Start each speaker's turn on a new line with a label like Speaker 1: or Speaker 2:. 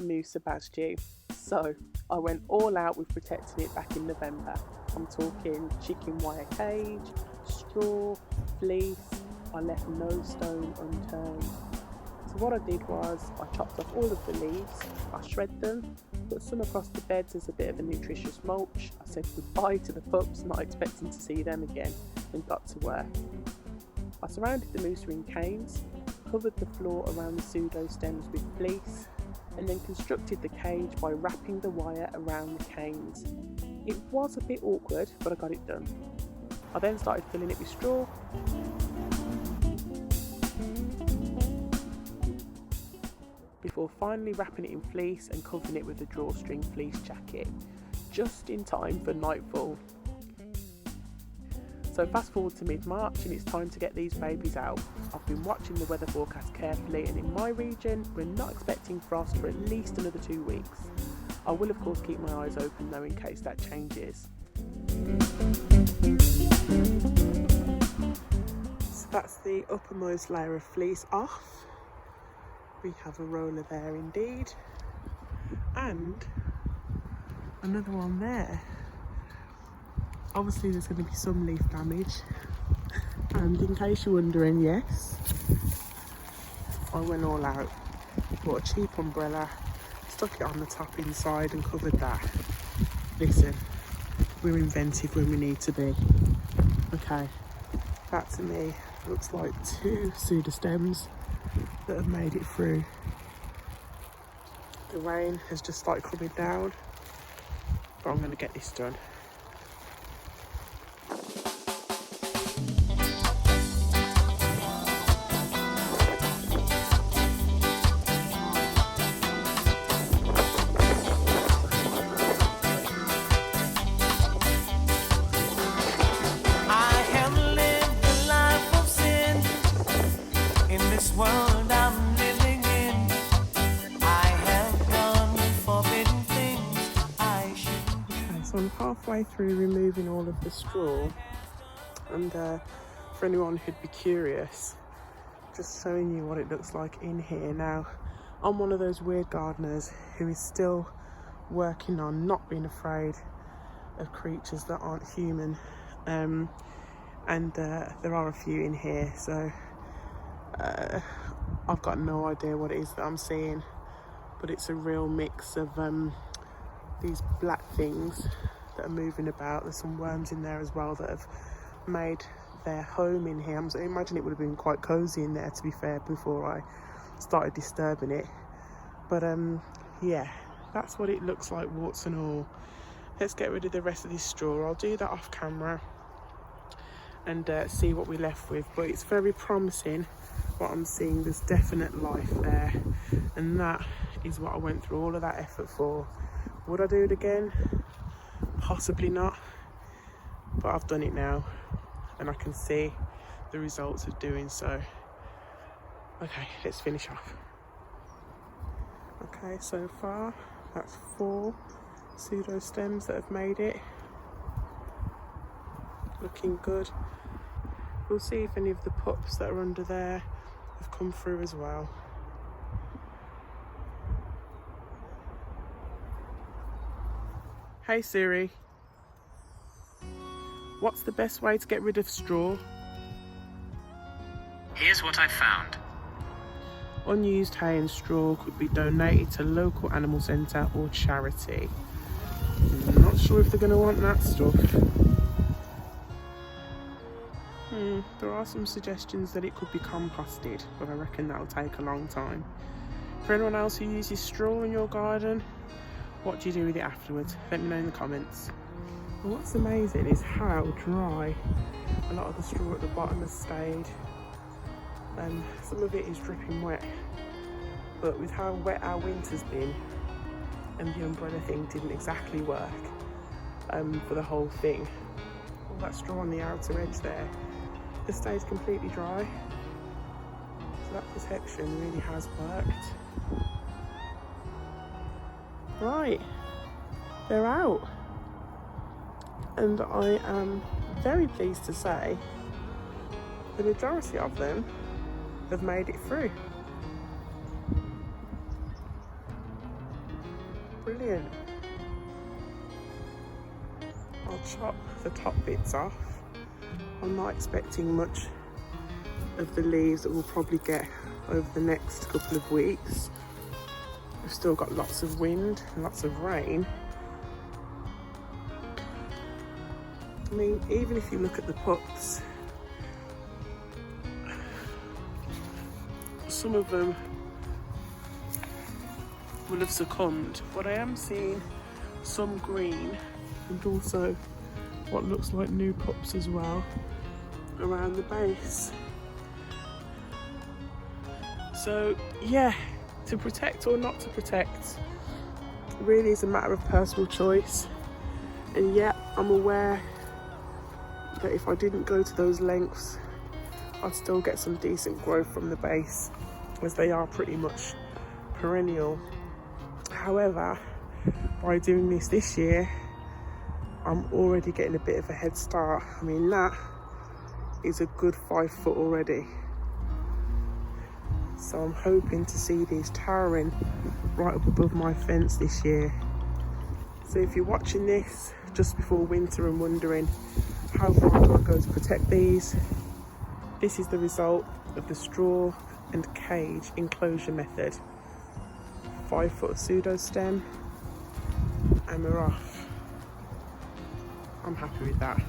Speaker 1: Musa Basjoo. So I went all out with protecting it back in November. I'm talking chicken wire cage, straw, fleece. I left no stone unturned. So what I did was I chopped off all of the leaves, I shred them, put some across the beds as a bit of a nutritious mulch. I said goodbye to the pups, not expecting to see them again, and got to work. I surrounded the Musa in canes, covered the floor around the pseudo stems with fleece, and then constructed the cage by wrapping the wire around the canes. It was a bit awkward, but I got it done. I then started filling it with straw. Before finally wrapping it in fleece and covering it with a drawstring fleece jacket, just in time for nightfall. So fast forward to mid-March and it's time to get these babies out. I've been watching the weather forecast carefully, and in my region we're not expecting frost for at least another 2 weeks. I will of course keep my eyes open though in case that changes. So that's the uppermost layer of fleece off. We have a roller there indeed, and another one there. Obviously there's going to be some leaf damage, and in case you're wondering, yes, I went all out, bought a cheap umbrella, stuck it on the top inside and covered that. Listen, we're inventive when we need to be. Okay, that to me looks like 2 pseudostems that have made it through. The rain has just started coming down, but I'm going to get this done. So I'm halfway through removing all of the straw, and for anyone who'd be curious, just showing you what it looks like in here. Now, I'm one of those weird gardeners who is still working on not being afraid of creatures that aren't human, and there are a few in here, so I've got no idea what it is that I'm seeing, but it's a real mix of these black things that are moving about. There's some worms in there as well that have made their home in here. I imagine it would have been quite cozy in there, to be fair, before I started disturbing it. But yeah, that's what it looks like, warts and all. Let's get rid of the rest of this straw. I'll do that off camera and see what we're left with, but it's very promising what I'm seeing. There's definite life there, and that is what I went through all of that effort for. Would I do it again? Possibly not, but I've done it now and I can see the results of doing so. Okay, let's finish off. Okay, so far that's 4 pseudo stems that have made it. Looking good. We'll see if any of the pups that are under there have come through as well. Hey Siri, what's the best way to get rid of straw?
Speaker 2: Here's what I found.
Speaker 1: Unused hay and straw could be donated to local animal centre or charity. I'm not sure if they're going to want that stuff. There are some suggestions that it could be composted, but I reckon that'll take a long time. For anyone else who uses straw in your garden, what do you do with it afterwards? Let me know in the comments. And what's amazing is how dry a lot of the straw at the bottom has stayed. Some of it is dripping wet, but with how wet our winter's been, and the umbrella thing didn't exactly work for the whole thing, all that straw on the outer edge there just stays completely dry. So that protection really has worked. Right, they're out, and I am very pleased to say the majority of them have made it through. Brilliant. I'll chop the top bits off. I'm not expecting much of the leaves that we'll probably get over the next couple of weeks. We've still got lots of wind and lots of rain. I mean, even if you look at the pups, some of them will have succumbed, but I am seeing some green and also what looks like new pups as well around the base. So yeah, to protect or not to protect really is a matter of personal choice. And yeah, I'm aware that if I didn't go to those lengths, I'd still get some decent growth from the base, as they are pretty much perennial. However, by doing this year, I'm already getting a bit of a head start. I mean, that is a good 5 foot already. So I'm hoping to see these towering right up above my fence this year. So if you're watching this just before winter and wondering how far do I go to protect these, this is the result of the straw and cage enclosure method. 5 foot pseudo stem and we're off. I'm happy with that.